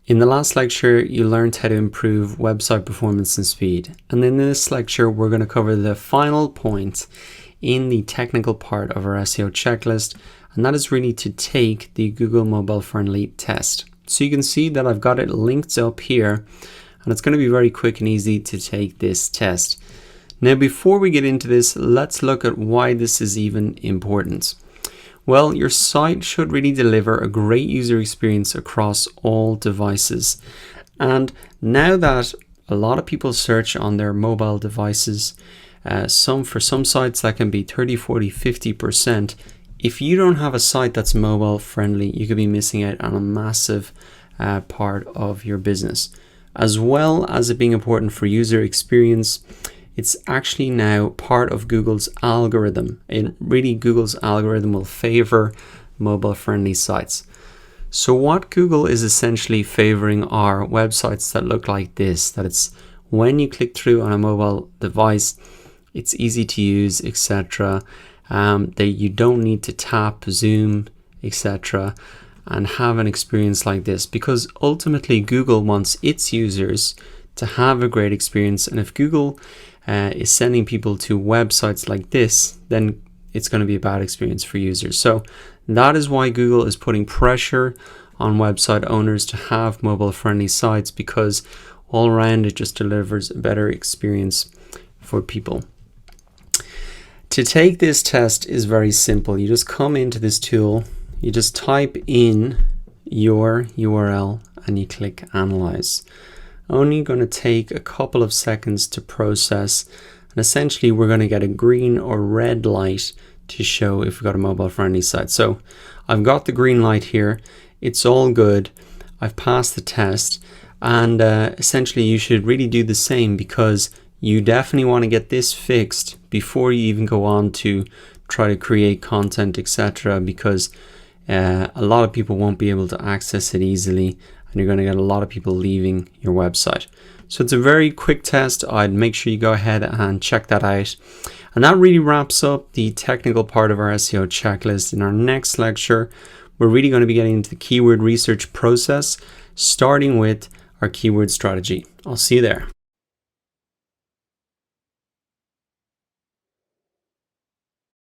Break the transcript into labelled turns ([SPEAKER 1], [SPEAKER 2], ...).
[SPEAKER 1] In the last lecture, you learned how to improve website performance and speed. And in this lecture, we're going to cover the final point in the technical part of our SEO checklist, and that is really to take the Google Mobile Friendly test. So you can see that I've got it linked up here, and it's going to be very quick and easy to take this test. Now, before we get into this, let's look at why this is even important. Well, your site should really deliver a great user experience across all devices. And now that a lot of people search on their mobile devices, for some sites that can be 30, 40, 50%. If you don't have a site that's mobile friendly, you could be missing out on a massive part of your business. As well as it being important for user experience, it's actually now part of Google's algorithm. Google's algorithm will favor mobile friendly sites. So what Google is essentially favoring are websites that look like this, that it's when you click through on a mobile device, it's easy to use, etc. That you don't need to tap, zoom, etc. and have an experience like this, because ultimately Google wants its users to have a great experience. And if Google is sending people to websites like this, then it's going to be a bad experience for users. So that is why Google is putting pressure on website owners to have mobile friendly sites, because all around it just delivers a better experience for people. To take this test is very simple. You just come into this tool, you just type in your URL and you click analyze. Only going to take a couple of seconds to process, and essentially we're going to get a green or red light to show if we've got a mobile friendly site. So I've got the green light here, it's all good, I've passed the test, and essentially you should really do the same, because you definitely want to get this fixed before you even go on to try to create content, etc., because a lot of people won't be able to access it easily, and you're going to get a lot of people leaving your website. So it's a very quick test. I'd make sure you go ahead and check that out. And that really wraps up the technical part of our SEO checklist. In our next lecture, we're really going to be getting into the keyword research process, starting with our keyword strategy. I'll see you there.